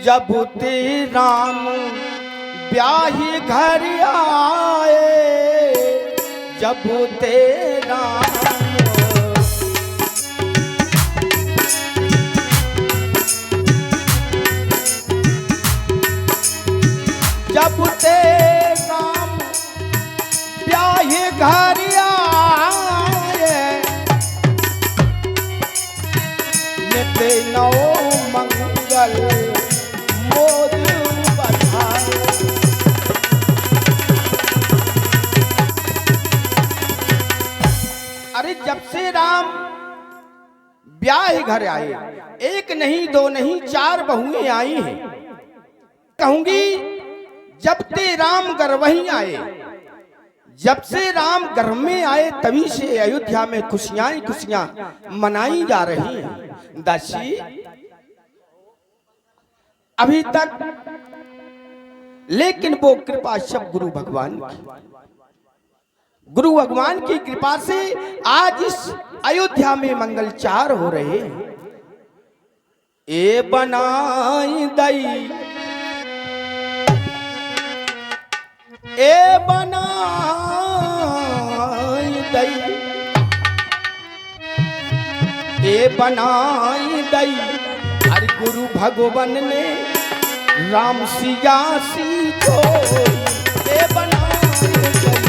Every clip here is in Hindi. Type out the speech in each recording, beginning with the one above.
जब ते राम ब्याही घर आए, जब ते राम जब ते राम ब्याही घर आए, नित नौ मंगल मोद बधाए। अरे जब से राम ब्याह घर आए, एक नहीं दो नहीं चार बहुएं आई हैं। कहूंगी जब ते राम घर वहीं आए, जब से राम घर में आए तभी से अयोध्या में खुशियां ही खुशियां मनाई जा रही हैं। दासी अभी तक, लेकिन वो कृपा सब गुरु भगवान की, गुरु भगवान की कृपा से आज इस अयोध्या में मंगलचार हो रहे हैं। ए बनाई दई, ए बनाई दई, ए बनाई दई। अरे गुरु भगवान ने राम सिया सी को ए बनाई दई।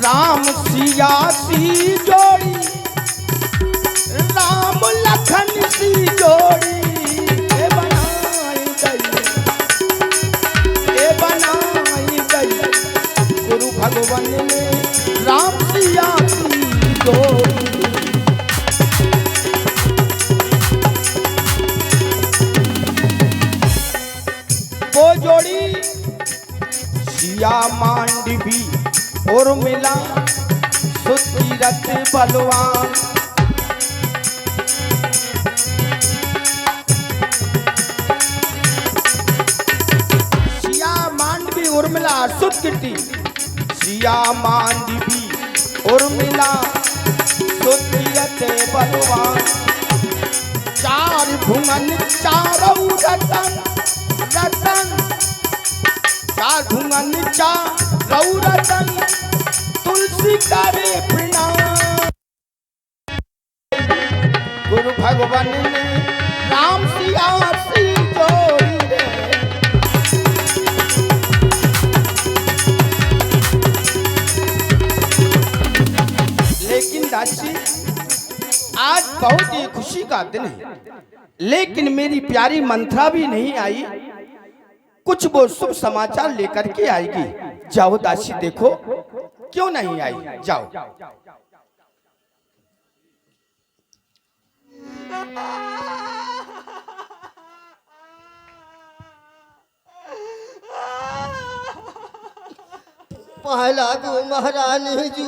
राम सिया सी जोड़ी, राम लखन सी जोड़ी ए बनाई दई, ए बनाई दई। गुरु भगवान ने राम सिया सी जोड़ी। वो जोड़ी सिया मांडवी और मिला सुतीरथ बलवान। सिया मांडवी उर्मिला सुतकीर्ति, सिया मांडवी उर्मिला सुतीरथ बलवान। चार भुवन चारों रतन, रतन चार भुवन चारों रतन, तुलसी करे प्रणाम। गुरु भगवान ने राम सिया सी जोड़ी रे। लेकिन दासी आज बहुत ही खुशी का दिन है, लेकिन मेरी प्यारी मंत्रा भी नहीं आई। कुछ वो शुभ समाचार लेकर के आएगी। जाओ दासी देखो क्यों नहीं आई, जाओ। पहला गो महारानी जू,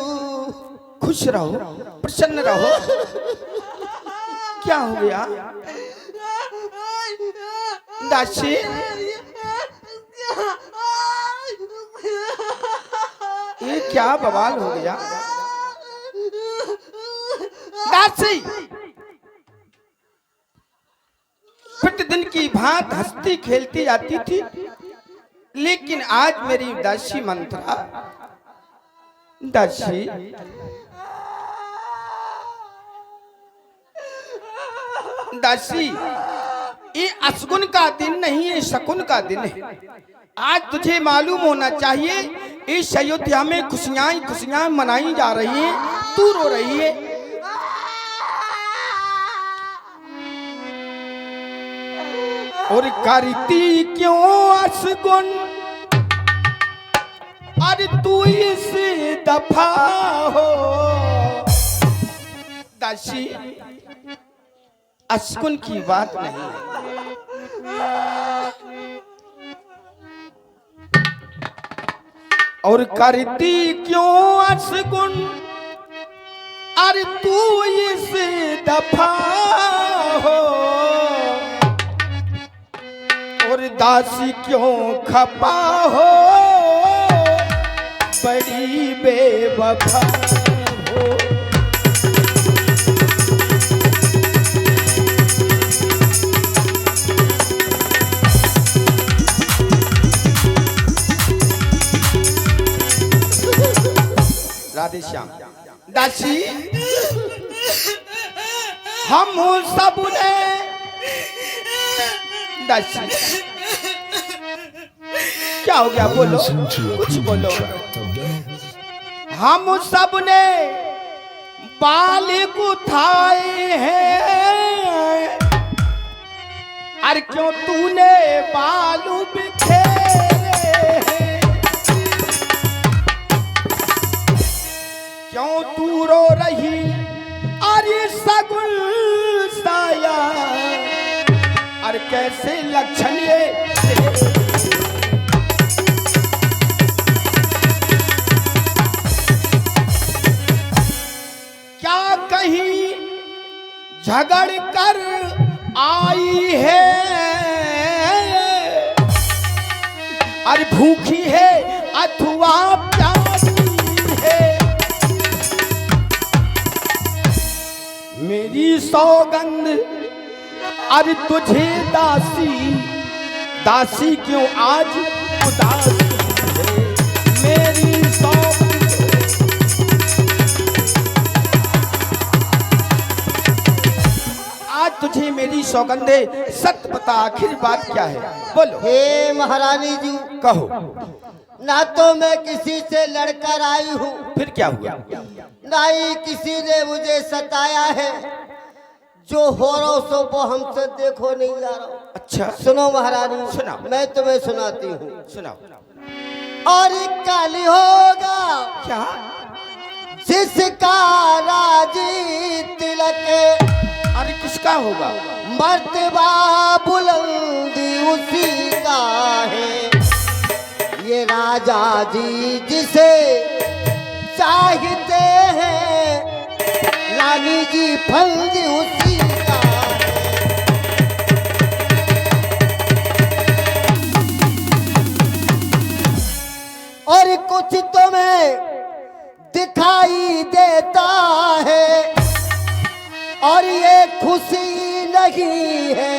खुश रहो, प्रसन्न रहो। क्या हो गया दासी? ये क्या बवाल हो गया दासी? प्रतिदिन की भांत हंसती खेलती आती थी, लेकिन आज मेरी दासी मंत्रा, दासी दासी ये असगुन का दिन नहीं है, शकुन का दिन है। आज तुझे मालूम होना चाहिए इस अयोध्या में खुशियां ही खुशियां मनाई जा रही हैं, तू रो रही है। और करती क्यों असगुन, अरे तू इस दफा हो। दासी असगुन की बात नहीं है, और करती क्यों असगुन, अरे तू इस दफा हो। और दासी क्यों खपा हो। पड़ी बेवफा हो। राधे श्याम। दासी हम सब ने, दासी क्या हो गया, बोलो कुछ बोलो। हम सब ने बाल गुथाए हैं, अरे क्यों तूने बालू बिखेरे हैं, क्यों तू रो रही अरे सगुल साया, अरे कैसे लक्षण ये क्या कहीं झगड़ कर आई है, अरे भूखी है अथवा प्यासी है, मेरी सौगंध अरे तुझे दासी, दासी क्यों आज उदासी है, मेरी सौगंध। आज तुझे मेरी सौगंध है, सत्य बता आखिर बात क्या है, बोलो। हे महारानी जी, कहो। ना तो मैं किसी से लड़कर आई हूँ, फिर क्या हुआ? ना ही किसी ने मुझे सताया है, जो हो रहा सो वो हमसे देखो नहीं जा रहा। अच्छा सुनो महारानी, सुनाओ। मैं तुम्हें सुनाती हूँ। सुनाओ। और कल होगा क्या? जिसका राजी तिलक, अरे किसका होगा? मर्तबा बुलंदी उसी का है, ये राजा जी जिसे चाहते हैं, रानी जी फंद उसी का है। और कुछ तुम्हें दिखाई देता है, और ये खुशी नहीं है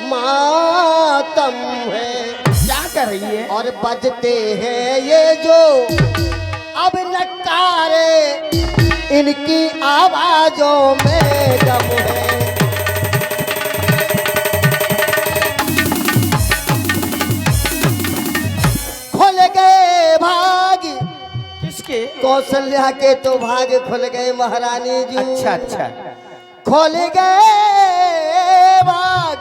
मातम है। क्या कर रही है? और बजते हैं ये जो अब नकारे, इनकी आवाजों में दम है। खुल गए भाग, किसके? कौशल्या के तो भाग खुल गए महारानी जी। अच्छा अच्छा। खोल गए भाग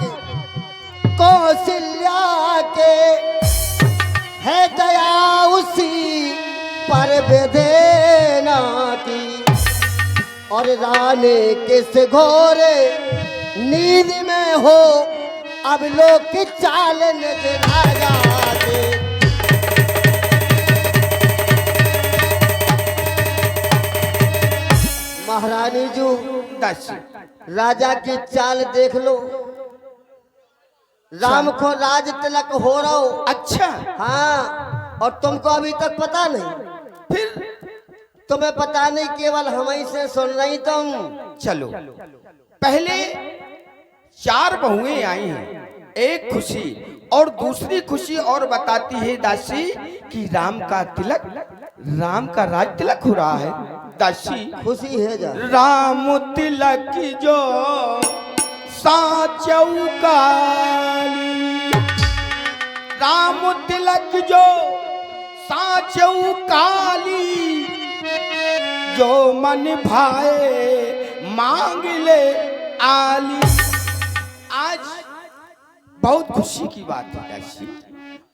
कौशल्या के, है दया उसी पर बेदेना की, और रानी किस घोरे नींद में हो, अब लोग की चाल नजर आ जाते। महारानी जी, दासी राजा की चाल देख लो, राम को राज तिलक हो रहा हो। अच्छा। हाँ, और तुमको अभी तक पता नहीं? फिर तुम्हें पता नहीं, केवल हम ही से सुन रही तुम। चलो, पहले 4 बहुएं आई हैं, एक खुशी और दूसरी खुशी और बताती है दासी कि राम का तिलक, राम का राज तिलक हो रहा है। दासी खुशी है जा। राम तिलक जो साचौ काली, राम तिलक जो साचौ काली, जो मन भाए मांग ले आली। आज बहुत खुशी की बात है दासी,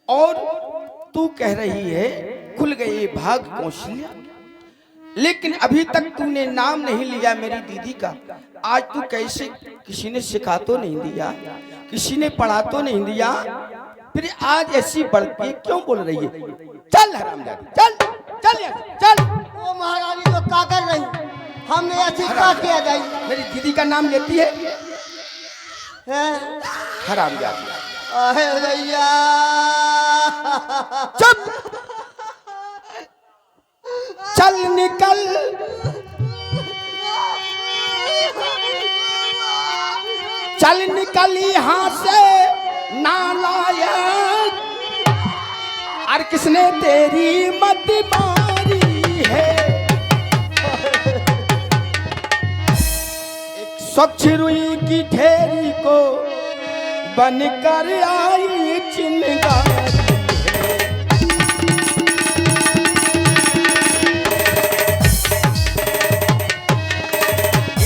और तू कह रही है खुल गए भाग कौशल्या, लेकिन अभी तक तूने नाम नहीं लिया मेरी दीदी का। आज तू कैसे, किसी ने सिखा तो नहीं दिया, किसी ने पढ़ा तो नहीं दिया, फिर आज ऐसी बढ़ के क्यों बोल रही है? चल हरामजादी, चल चल यार, चल। ओ महारानी तो क्या कर रही, हमने ऐसी क्या किया जाए? मेरी दीदी का नाम लेती है हैं? हरामजादी। अहे भैया, चुप। चल निकल चल निकल यहाँ से नालायक, और किसने तेरी मत मारी है। स्वच्छ रुई की ढेरी को बनकर आई चिंगारी है।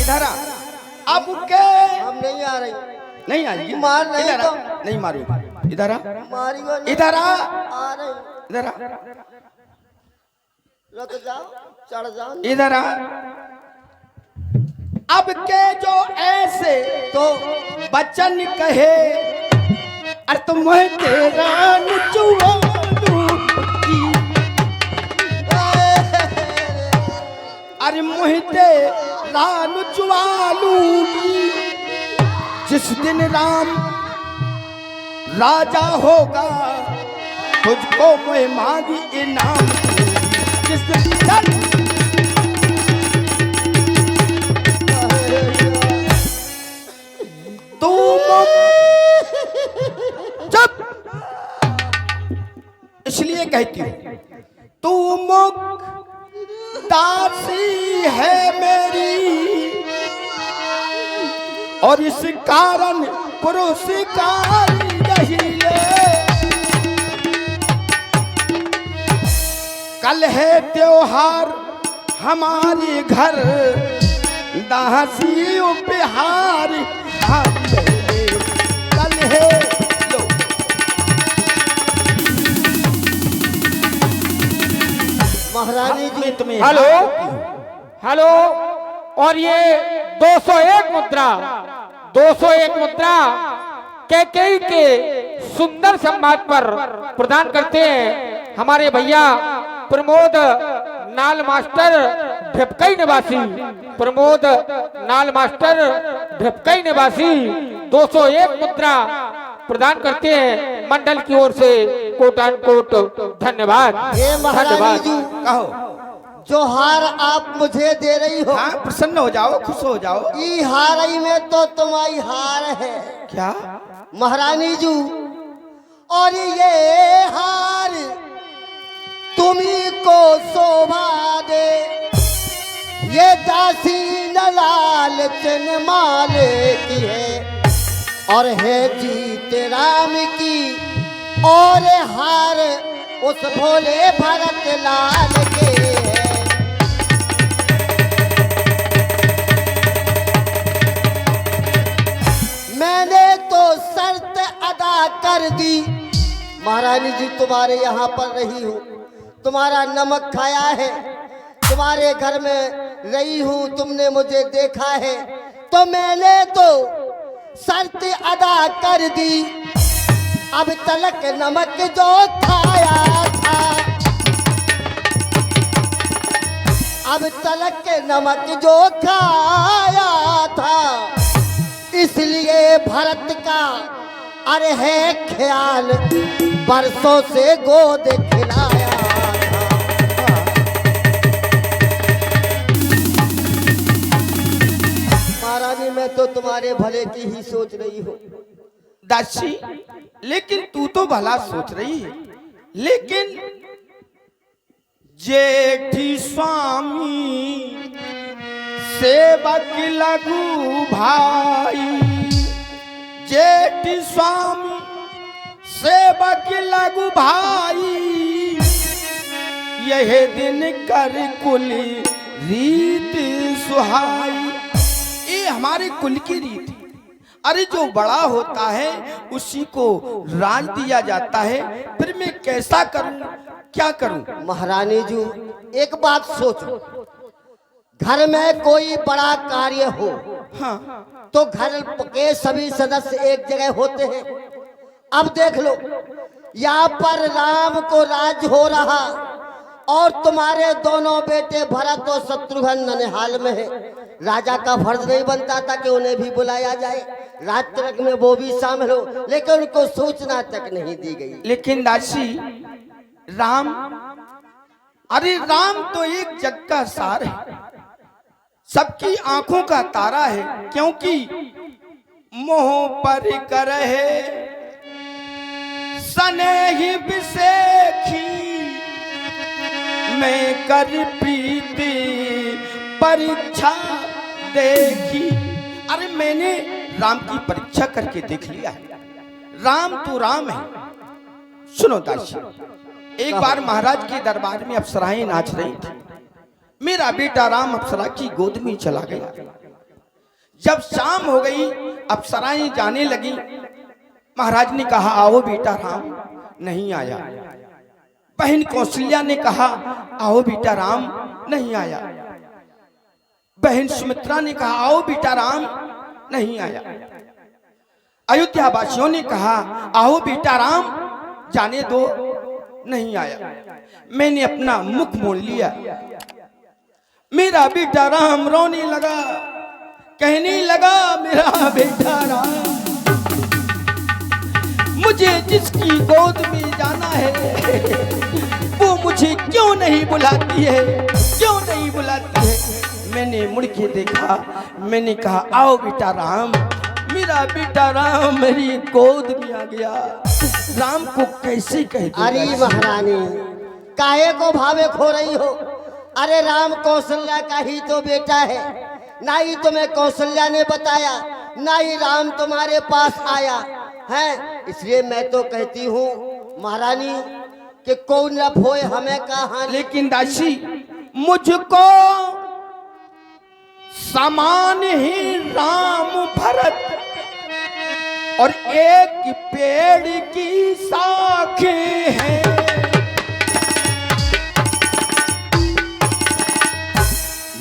इधर आ, अब के हम नहीं आ रही, नहीं आएगी, मार नहीं इधर आ, तो। नहीं मारू, इधर आ, मारियो नहीं। इधर आ, आ रही, इधर आ, रुक जाओ, चढ़ जाओ। इधर आ। अब के जो ऐसे तो बचन कहे, अरे तुम तेरा नुचुआलू की, अरे मोहिते रान चुआलू की। जिस दिन राम राजा होगा तुझको मैं मांगी इनाम दूंगी। जिस दिन चल तू चुप, इसलिए कहती हूँ तू मुख दासी है मेरी, और इस कारण पुरस्कार नहीं ले। कल है त्योहार हमारे घर, दासी उपहार हम ले। कल है लो महारानी जी तुम्हें हेलो हेलो, और ये 201 मुद्रा 201 मुद्रा कैकेयी के सुंदर संवाद पर प्रदान करते हैं हमारे भैया प्रमोद नाल मास्टर ढिपकई निवासी, प्रमोद नाल मास्टर ढिपकई निवासी 201 मुद्रा प्रदान करते हैं मंडल की ओर से कोटान कोट धन्यवाद। हे महारानी धन्यवाद। जी, कहो। जो हार आप मुझे दे रही हो, हाँ, प्रसन्न हो जाओ, खुश हो जाओ। ई हारई में तो तुम्हारी हार है क्या महारानी जी, और ये हार तुम्ही को शोभा दे। ये दासी नलाल चन माले की है, और है जीत राम की, और हार उस भोले भरत लाल के है। मैंने तो शर्त अदा कर दी महारानी जी, तुम्हारे यहाँ पर रही हूँ, तुम्हारा नमक खाया है, तुम्हारे घर में रही हूँ, तुमने मुझे देखा है, तो मैंने तो शर्त अदा कर दी। अब तलक नमक जो खाया था, अब तलक नमक जो खाया था, इसलिए भरत का अरे है ख्याल, बरसों से गोद खिलाया था। महारानी, मैं तो तुम्हारे भले की ही सोच रही हूँ। दासी, लेकिन तू तो भला सोच रही है, लेकिन जेठी स्वामी सेवक लगू भाई, जेठी स्वामी सेवक लगू भाई, यह दिन कर कुल रीत सुहाई। ये हमारे कुल की रीत है। अरे जो बड़ा होता है उसी को राज दिया जाता है, फिर मैं कैसा करूं, क्या करूं। महारानी जी, एक बात सोचो, घर में कोई बड़ा कार्य हो, हाँ, तो घर के सभी सदस्य एक जगह होते हैं। अब देख लो, यहाँ पर राम को राज हो रहा, और तुम्हारे दोनों बेटे भरत और शत्रुघ्न ननिहाल में है। राजा का फर्ज नहीं बनता था कि उन्हें भी बुलाया जाए, राजतरक में वो भी शामिल हो, लेकिन उनको सूचना तक नहीं दी गई। लेकिन दासी, राम अरे राम तो एक जग का सार है, सबकी आंखों का तारा है, क्योंकि मोह पर करहे सनेही बिसेखी, मैं कर प्रीति परीक्षा देखी। अरे मैंने राम की परीक्षा करके देख लिया है, राम तो राम है। सुनो दासी, एक बार महाराज के दरबार में अप्सराएं नाच रही थी, मेरा बेटा राम अप्सरा की गोद में चला गया। जब शाम हो गई, अप्सराएं जाने लगी, महाराज ने कहा आओ बेटा राम, नहीं आया। बहन कौशल्या ने कहा आओ बेटा राम, नहीं आया। बहन सुमित्रा ने कहा आओ बेटा राम, नहीं आया। अयोध्या वासियों ने कहा आओ बेटा राम, जाने दो, नहीं आया। मैंने अपना मुख मोड़ लिया, मेरा बेटा राम रोने लगा, कहने लगा मेरा बेटा राम, मुझे जिसकी गोद में जाना है वो मुझे क्यों नहीं बुलाती है, क्यों नहीं बुलाती है। मैंने मुड़ के देखा, मैंने कहा आओ बेटा राम, मेरा बेटा राम मेरी गोद में आ गया। राम को कैसे कह दूं? अरे महारानी, काहे को भावे खो रही हो? अरे राम कौशल्या का ही तो बेटा है, ना ही तुम्हें कौशल्या ने बताया, ना ही राम तुम्हारे पास आया है। इसलिए मैं तो कहती हूँ महारानी कि कौन न होए हमें कहा। लेकिन दासी, मुझको समान ही राम भरत और एक पेड़ की शाखें हैं।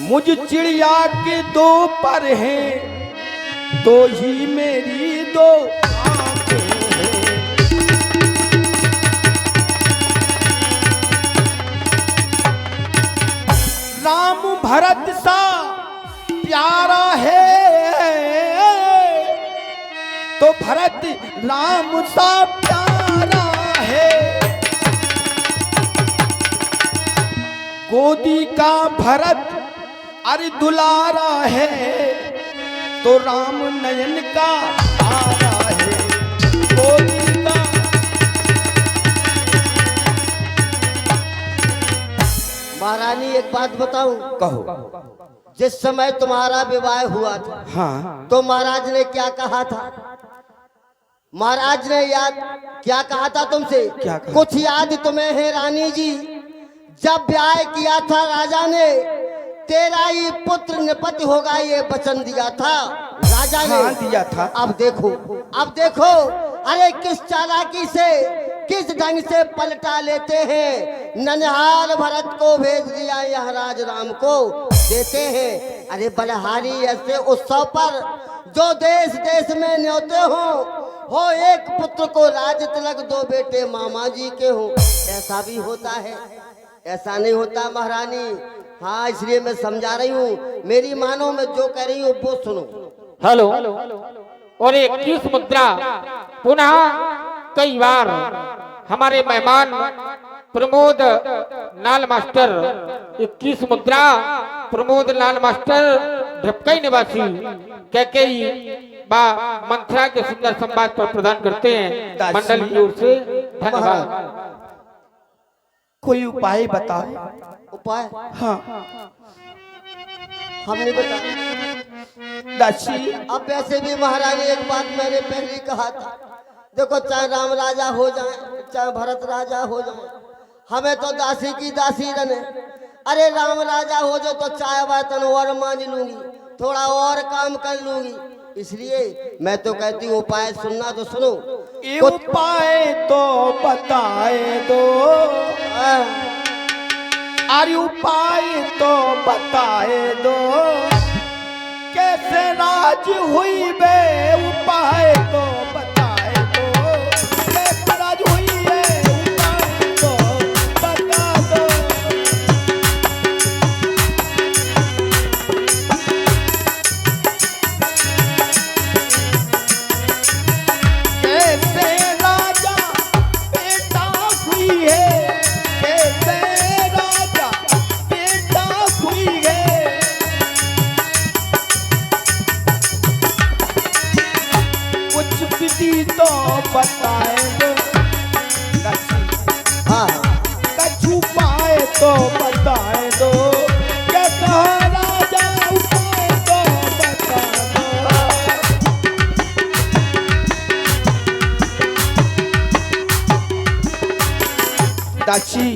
मुझ चिड़िया के दो पर हैं, दो ही मेरी दो आंखें हैं। राम भरत सा प्यारा है, तो भरत राम सा प्यारा है। गोदी का भरत अरे दुलारा है, तो राम नयन का तारा है। गोदी का महारानी एक बात बताऊं, कहो। जिस समय तुम्हारा विवाह हुआ था, हाँ, तो महाराज ने क्या कहा था? महाराज ने याद क्या कहा था तुमसे? क्या कहा? कुछ याद तुम्हें है रानी जी? जब ब्याह किया था राजा ने, तेरा ही पुत्र निपति होगा, ये वचन दिया था राजा ने। हाँ, दिया था। अब देखो, अब देखो, अरे किस चालाकी से, किस ढंग से पलटा लेते हैं। ननिहाल भरत को भेज दिया, यह राज राम को देते हैं। अरे बलहारी ऐसे उत्सव पर जो देश देश में न्योते हो एक पुत्र को राज तिलक, दो बेटे मामा जी के हो, ऐसा भी होता है? ऐसा नहीं होता महारानी। हाँ, इसलिए मैं समझा रही हूँ, मेरी मानो, मैं जो कह रही हूँ वो सुनो। हेलो, और 21 मुद्रा पुनः कई बार हमारे मेहमान प्रमोद लाल मास्टर, 21 मुद्रा प्रमोद लाल मास्टर ढपकई निवासी कैकेई बा मंथरा के सुंदर संवाद पर प्रदान करते हैं मंडल की ओर से। धन्यवाद। कोई उपाय बताओ। उपाय? हाँ हम नहीं बता दासी। अब वैसे भी महारानी एक बात मैंने पहले ही कहा था, देखो चाहे राम राजा हो जाए, चाहे भरत राजा हो जाए, हमें तो दासी की दासी रने। अरे राम राजा हो जाए तो चाय बर्तन और मान लूंगी, थोड़ा और काम कर लूंगी। इसलिए मैं तो कहती हूँ उपाय सुनना तो सुनो। ये उपाय तो बताए दो, अरे उपाय तो बताए दो, कैसे राज हुई बे, उपाय तो बताए दो, कैसे राज हुई है, उपाय तो बता दो। कैसे राजा बेटा हुई है, कैसे राजा दासी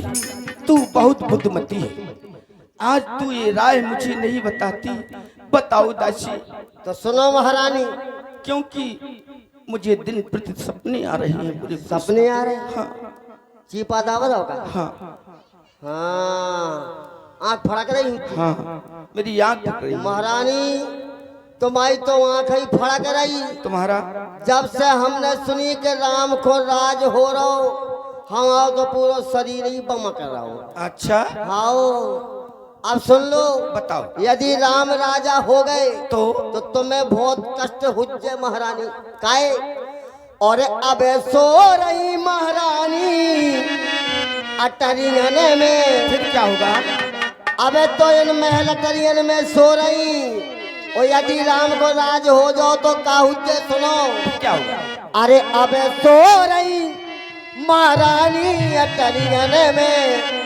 तू बहुत बुद्धिमती है। आज तू ये राय मुझे नहीं बताती। बताओ दासी। तो सुनो महारानी, क्योंकि मुझे दिन प्रति सपने आ रहे हैं पूरे सपने आ रहे हैं। हाँ चीपा दावत होगा। हाँ हाँ, आँख फड़क रही हुई। हाँ मेरी आँख फट रही है। महारानी तुम्हारी तो आँख ही फड़क रही। तुम्हारा जब से हमने सुनी कि राम को राज हो रहा हम आओ तो पूरा शरीर ही बमक रहा हो। अच्छा आओ अब सुन लो। बताओ। यदि राम राजा हो गए तो तुम्हें बहुत कष्ट हुज्जे महारानी। काहे? और अब सो रही महारानी अटरियन में। फिर क्या होगा? अब तो इन महल अटरियन में सो रही। और यदि राम को राज हो जाओ तो का हुज्जे सुनो। क्या होगा? अरे अब सो रही महारानी अटरियन में,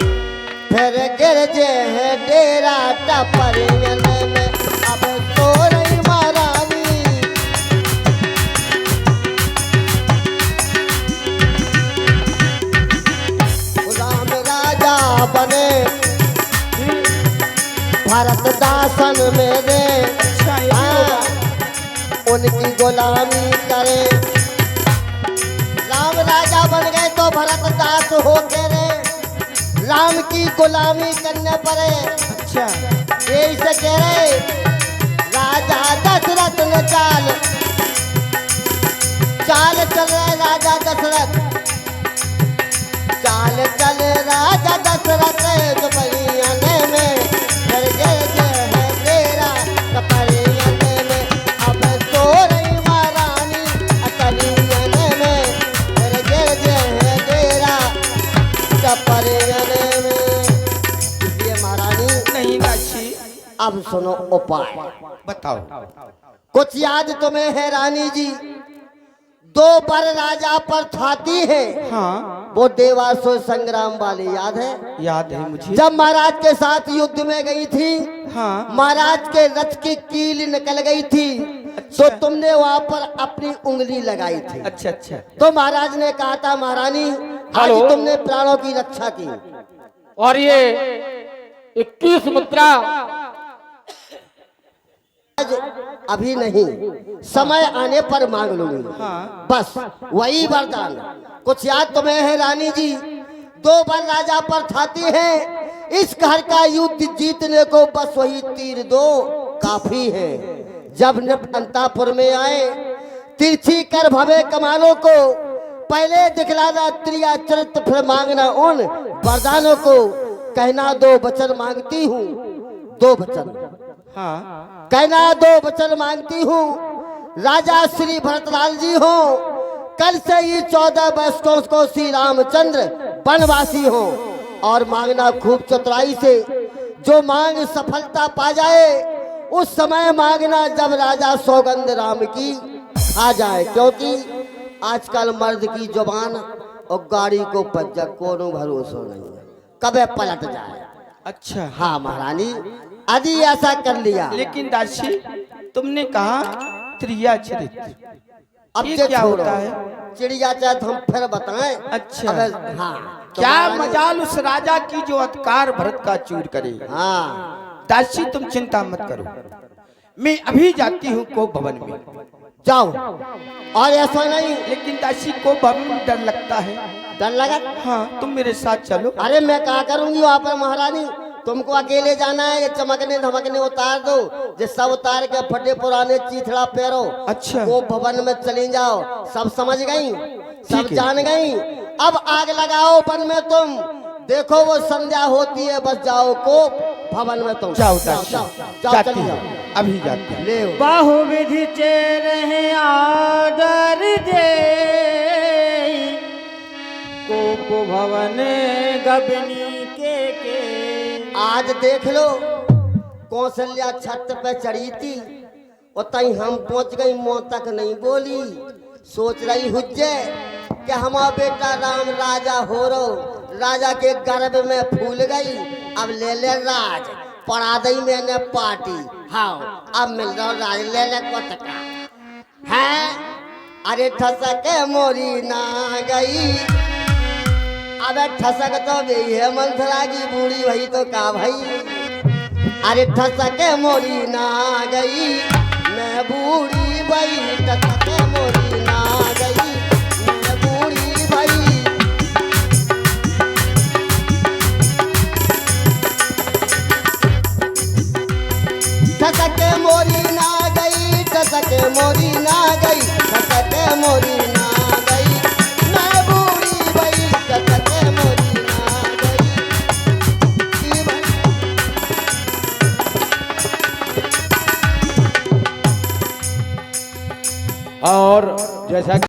फिर गिर जे है डेरा टपरियन में। अब सो रही महारानी राम राजा बने भारत दासन में दे। अच्छा ये होगा। उनकी गुलामी करे। राम राजा बन गए तो भरत दास हो के रे राम की गुलामी करने पड़े। अच्छा यही से कह रहे राजा दशरथ ने चाल चल रहे राजा दशरथ। चाल चल राजा दशरथ दुपहियन में, फिर गिर है तेरा कपरियन में। अब सो रही महारानी अटरियन में, फिर गिर है तेरा कपरियन में। इसलिए महारानी नहीं दासी। अब सुनो उपाय। बताओ। कुछ याद तुम्हें है रानी जी? दो बार राजा पर थाती है। हाँ वो देवासुर संग्राम वाले याद है? याद है मुझे। जब महाराज के साथ युद्ध में गई थी, हाँ महाराज के रथ की कील निकल गई थी। अच्छा। तो तुमने वहां पर अपनी उंगली लगाई थी। अच्छा अच्छा। तो महाराज ने कहा था महारानी आज हेलो। तुमने प्राणों की रक्षा की। और ये 21 मुद्रा आज अभी नहीं, समय आने पर मांग लूंगी। हाँ बस वही वरदान। कुछ याद तुम्हें है रानी जी? दो बार राजा पर थाती है। इस घर का युद्ध जीतने को बस वही तीर दो काफी है। जब नृप अंतापुर में आए तिरछी कर भवे कमानों को, पहले दिखलाना त्रिया चरित्र फिर मांगना उन वरदानों को। कहना दो वचन मांगती हूँ, दो वचन हाँ। कहना दो वचन मांगती हूँ। राजा श्री भरतलाल जी हो, कल से ही 14 वर्षों को श्री रामचंद्र वनवासी हो। और मांगना खूब चतुराई से, जो मांग सफलता पा जाए उस समय मांगना जब राजा सौगंध राम की आ जाए। क्योंकि आजकल मर्द की जुबान और गाड़ी को पज्जा कोनो भरोसा नहीं है, कबे पलट जाए। अच्छा हाँ महारानी यदि ऐसा कर लिया। लेकिन दासी तुमने कहा त्रिया चरित्र, अब ये से क्या छोड़ो। होता है? चिड़िया चाहे हम फिर बताएं। अच्छा। अब हाँ क्या महारानी- मजाल उस राजा की जो अधिकार भरत का चूर करे। हाँ दासी तुम चिंता मत करो, मैं अभी जाती हूँ को भवन में। जाओ। और ऐसा नहीं, लेकिन दासी को भवन में डर लगता है। डर लगा? हाँ तुम मेरे साथ चलो। अरे मैं क्या करूंगी वहाँ पर महारानी? तुमको अकेले जाना है। ये चमकने धमकने उतार दो, जो सब उतार के फटे पुराने चीथड़ा पैरो। अच्छा। वो भवन में चली जाओ। सब समझ गई, सब ठीक है। जान गई। अब आग लगाओ वन में तुम। देखो वो संध्या होती है, बस जाओ को भवन में तुम। जाओ जाओ दासी, जाओ, जाओ जाती चली हूँ, जाओ। अभी जाती हूँ। ले बहुविधि चेरह आदर दे, कोप भवन गबनी के। आज देख लो, कौशल्या छत पे चढ़ी थी, उतई हम पहुंच गई, मुंह तक नहीं बोली। सोच रही हुज्जे कि हमारा बेटा राम राजा हो रो। राजा के गर्भ में फूल गई, अब ले ले राज। पढ़ा दई मैंने पार्टी। हाँ अब मिल रहा राज, ले ले कोतका है। अरे ठसके मोरी ना गई, अबे ठसक तो भी है मंथरा की बूढ़ी भई तो का भाई। अरे ठसक मोरी ना गई मैं बूढ़ी भई, ठसक मोरी ना गई मैं बूढ़ी भई। ठसक मोरी ना गई, ठसक मोरी ना गई, ठसक मोरी ना गई मैं बूढ़ी भई, ठसक मोरी ना गई। और जैसा